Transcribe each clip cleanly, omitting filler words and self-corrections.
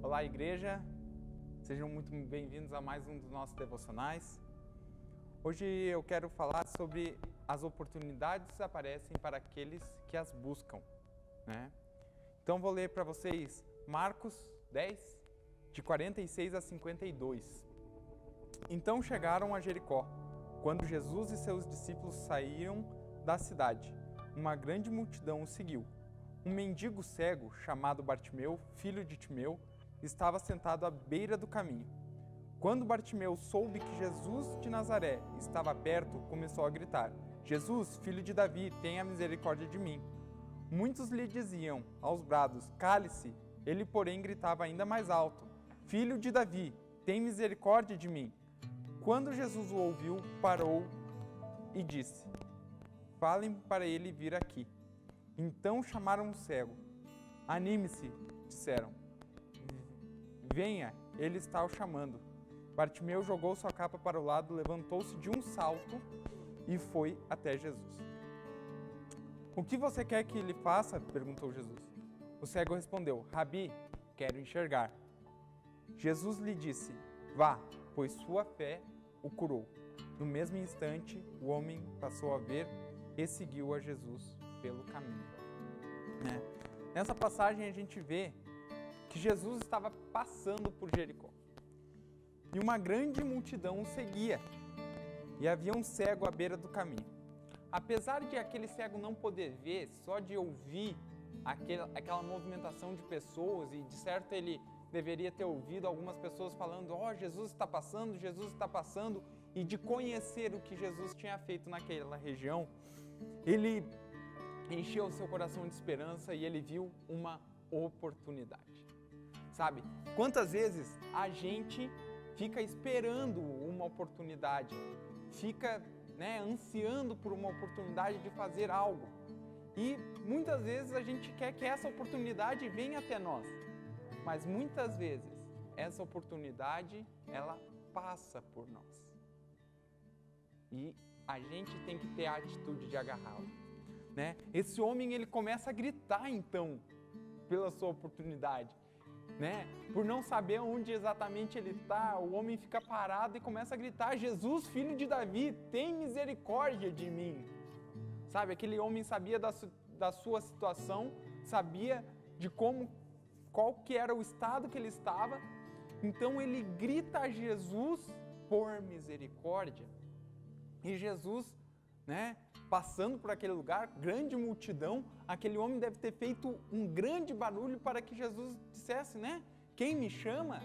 Olá, igreja, sejam muito bem-vindos a mais um dos nossos devocionais. Hoje eu quero falar sobre as oportunidades que aparecem para aqueles que as buscam, né? Então vou ler para vocês Marcos 10, de 46 a 52. Então chegaram a Jericó. Quando Jesus e seus discípulos saíram da cidade, uma grande multidão o seguiu. Um mendigo cego, chamado Bartimeu, filho de Timeu, estava sentado à beira do caminho. Quando Bartimeu soube que Jesus de Nazaré estava perto, começou a gritar: Jesus, filho de Davi, tenha misericórdia de mim. Muitos lhe diziam aos brados: cale-se. Ele, porém, gritava ainda mais alto: Filho de Davi, tem misericórdia de mim. Quando Jesus o ouviu, parou e disse: falem para ele vir aqui. Então chamaram o cego. Anime-se, disseram. Venha, ele está o chamando. Bartimeu jogou sua capa para o lado, levantou-se de um salto e foi até Jesus. O que você quer que ele faça? Perguntou Jesus. O cego respondeu: Rabi, quero enxergar. Jesus lhe disse: vá, pois sua fé o curou. No mesmo instante, o homem passou a ver e seguiu a Jesus pelo caminho. Nessa passagem a gente vê que Jesus estava passando por Jericó. E uma grande multidão o seguia. E havia um cego à beira do caminho. Apesar de aquele cego não poder ver, só de ouvir aquela movimentação de pessoas, e de certo ele deveria ter ouvido algumas pessoas falando: ó, Jesus está passando, e de conhecer o que Jesus tinha feito naquela região, ele encheu seu coração de esperança e ele viu uma oportunidade. Sabe, quantas vezes a gente fica esperando uma oportunidade, fica ansiando por uma oportunidade de fazer algo, e muitas vezes a gente quer que essa oportunidade venha até nós, mas muitas vezes essa oportunidade ela passa por nós e a gente tem que ter a atitude de agarrá-la. Esse homem ele começa a gritar então pela sua oportunidade, por não saber onde exatamente ele está. O homem fica parado e começa a gritar: Jesus, filho de Davi, tem misericórdia de mim. Sabe, aquele homem sabia da sua situação, sabia de qual que era o estado que ele estava, então ele grita a Jesus por misericórdia. E Jesus, passando por aquele lugar, grande multidão, aquele homem deve ter feito um grande barulho para que Jesus dissesse, quem me chama?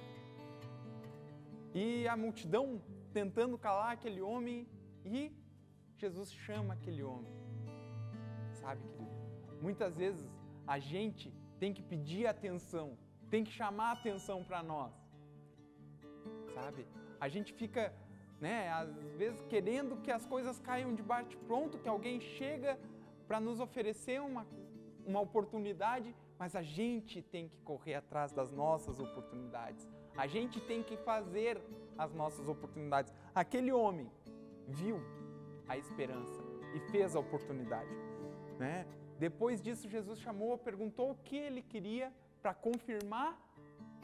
E a multidão tentando calar aquele homem, e Jesus chama aquele homem. Sabe, querido, muitas vezes a gente tem que pedir atenção, tem que chamar a atenção para nós, sabe? A gente fica às vezes querendo que as coisas caiam de bate-pronto, que alguém chega para nos oferecer uma oportunidade, mas a gente tem que correr atrás das nossas oportunidades. A gente tem que fazer as nossas oportunidades. Aquele homem viu a esperança e fez a oportunidade. Depois disso, Jesus chamou, perguntou o que ele queria para confirmar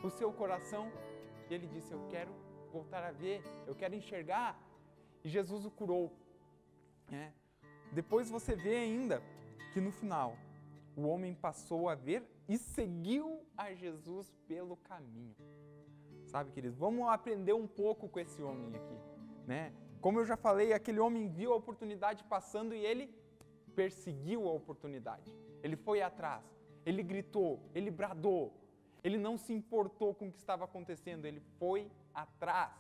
o seu coração, e ele disse: eu quero voltar a ver, eu quero enxergar. E Jesus o curou. Depois você vê ainda que no final o homem passou a ver e seguiu a Jesus pelo caminho. Sabe, queridos, vamos aprender um pouco com esse homem aqui, Como eu já falei, aquele homem viu a oportunidade passando e ele perseguiu a oportunidade. Ele foi atrás, ele gritou, ele bradou. Ele não se importou com o que estava acontecendo, ele foi atrás.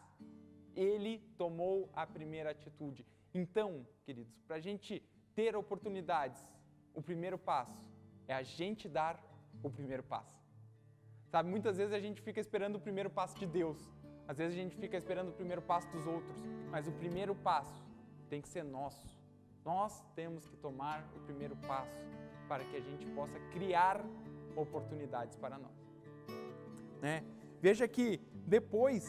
Ele tomou a primeira atitude. Então, queridos, para a gente ter oportunidades, o primeiro passo é a gente dar o primeiro passo. Sabe, muitas vezes a gente fica esperando o primeiro passo de Deus, às vezes a gente fica esperando o primeiro passo dos outros, mas o primeiro passo tem que ser nosso. Nós temos que tomar o primeiro passo para que a gente possa criar oportunidades para nós. Veja que depois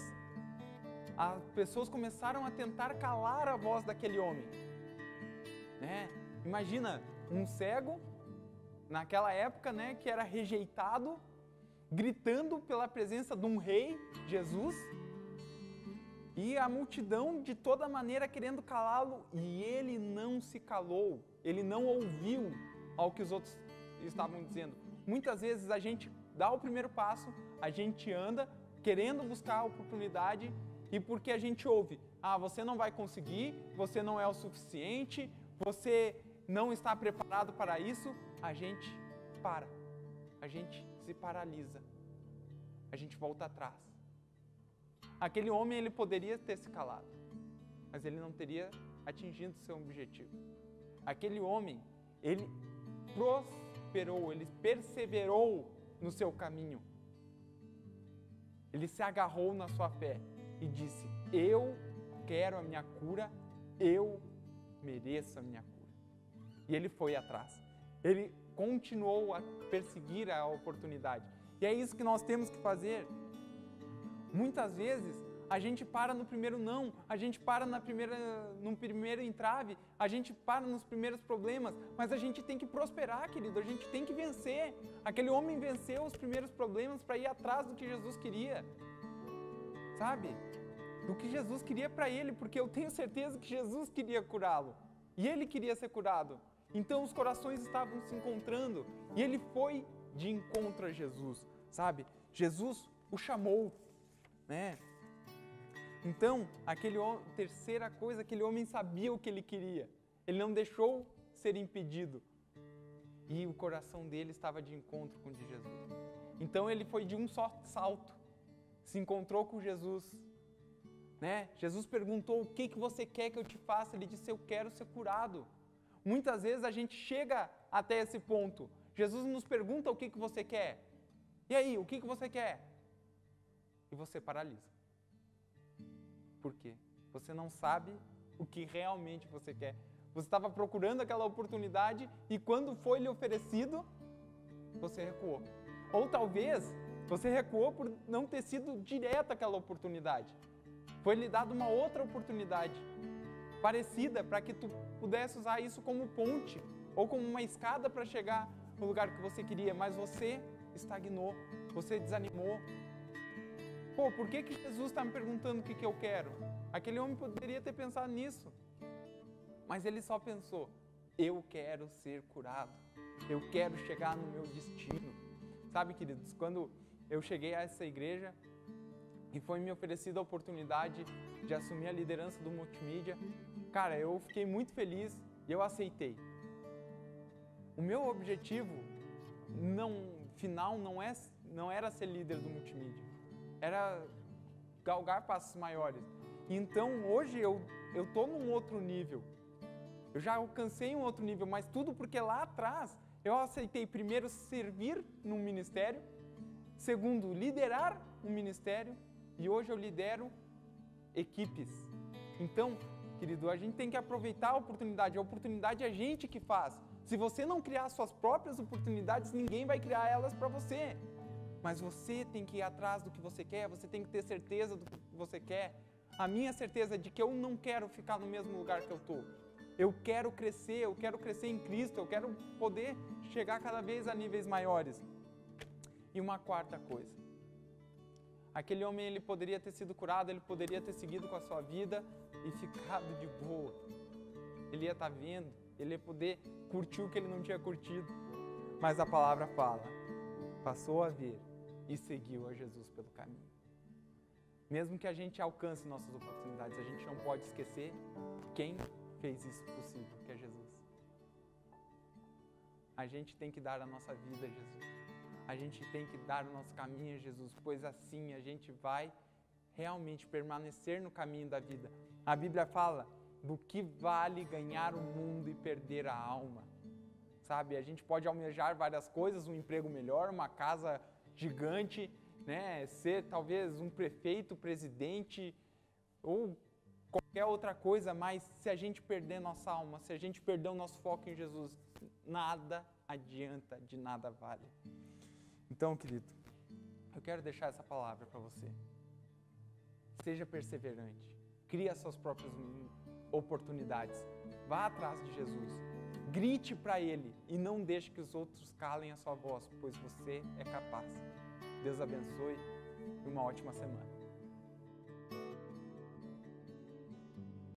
as pessoas começaram a tentar calar a voz daquele homem. Imagina um cego naquela época, que era rejeitado, gritando pela presença de um rei, Jesus, e a multidão de toda maneira querendo calá-lo, e ele não se calou, ele não ouviu ao que os outros estavam dizendo. Muitas vezes a gente dá o primeiro passo, a gente anda querendo buscar a oportunidade, e porque a gente ouve, você não vai conseguir, você não é o suficiente, você não está preparado para isso, a gente para, a gente se paralisa, a gente volta atrás. Aquele homem, ele poderia ter se calado, mas ele não teria atingido seu objetivo. Aquele homem, ele prosperou, ele perseverou no seu caminho. Ele se agarrou na sua fé e disse, eu quero a minha cura, eu mereço a minha cura. E ele foi atrás. Ele continuou a perseguir a oportunidade. E é isso que nós temos que fazer. Muitas vezes, a gente para no primeiro não, a gente para no primeiro entrave, a gente para nos primeiros problemas, mas a gente tem que prosperar, querido, a gente tem que vencer. Aquele homem venceu os primeiros problemas para ir atrás do que Jesus queria, sabe? Do que Jesus queria para ele, porque eu tenho certeza que Jesus queria curá-lo, e ele queria ser curado. Então os corações estavam se encontrando, e ele foi de encontro a Jesus, sabe? Jesus o chamou, né? Então, terceira coisa, aquele homem sabia o que ele queria. Ele não deixou ser impedido. E o coração dele estava de encontro com o de Jesus. Então, ele foi de um só salto. Se encontrou com Jesus. Né? Jesus perguntou, o que você quer que eu te faça? Ele disse, eu quero ser curado. Muitas vezes a gente chega até esse ponto. Jesus nos pergunta o que você quer. E aí, o que você quer? E você paralisa. Por quê? Você não sabe o que realmente você quer. Você estava procurando aquela oportunidade e quando foi lhe oferecido, você recuou. Ou talvez você recuou por não ter sido direta aquela oportunidade. Foi lhe dada uma outra oportunidade parecida para que tu pudesse usar isso como ponte ou como uma escada para chegar no lugar que você queria, mas você estagnou, você desanimou. Por que Jesus está me perguntando o que eu quero? Aquele homem poderia ter pensado nisso. Mas ele só pensou, eu quero ser curado. Eu quero chegar no meu destino. Sabe, queridos, quando eu cheguei a essa igreja e foi me oferecida a oportunidade de assumir a liderança do multimídia, cara, eu fiquei muito feliz e eu aceitei. O meu objetivo final não era ser líder do multimídia. Era galgar passos maiores. Então, hoje eu estou num outro nível. Eu já alcancei um outro nível, mas tudo porque lá atrás eu aceitei primeiro servir no ministério, segundo, liderar um ministério, e hoje eu lidero equipes. Então, querido, a gente tem que aproveitar a oportunidade é a gente que faz. Se você não criar suas próprias oportunidades, ninguém vai criar elas para você. Mas você tem que ir atrás do que você quer, você tem que ter certeza do que você quer. A minha certeza é de que eu não quero ficar no mesmo lugar que eu estou. Eu quero crescer em Cristo, eu quero poder chegar cada vez a níveis maiores. E uma quarta coisa. Aquele homem, ele poderia ter sido curado, ele poderia ter seguido com a sua vida e ficado de boa. Ele ia estar vendo, ele ia poder curtir o que ele não tinha curtido. Mas a palavra fala, passou a ver e seguiu a Jesus pelo caminho. Mesmo que a gente alcance nossas oportunidades, a gente não pode esquecer quem fez isso possível, que é Jesus. A gente tem que dar a nossa vida a Jesus. A gente tem que dar o nosso caminho a Jesus, pois assim a gente vai realmente permanecer no caminho da vida. A Bíblia fala do que vale ganhar o mundo e perder a alma. Sabe, a gente pode almejar várias coisas, um emprego melhor, uma casa gigante, né? Ser talvez um prefeito, presidente ou qualquer outra coisa, mas se a gente perder nossa alma, se a gente perder o nosso foco em Jesus, nada adianta, de nada vale. Então, querido, eu quero deixar essa palavra para você. Seja perseverante, crie as suas próprias oportunidades, vá atrás de Jesus. Grite para Ele e não deixe que os outros calem a sua voz, pois você é capaz. Deus abençoe e uma ótima semana.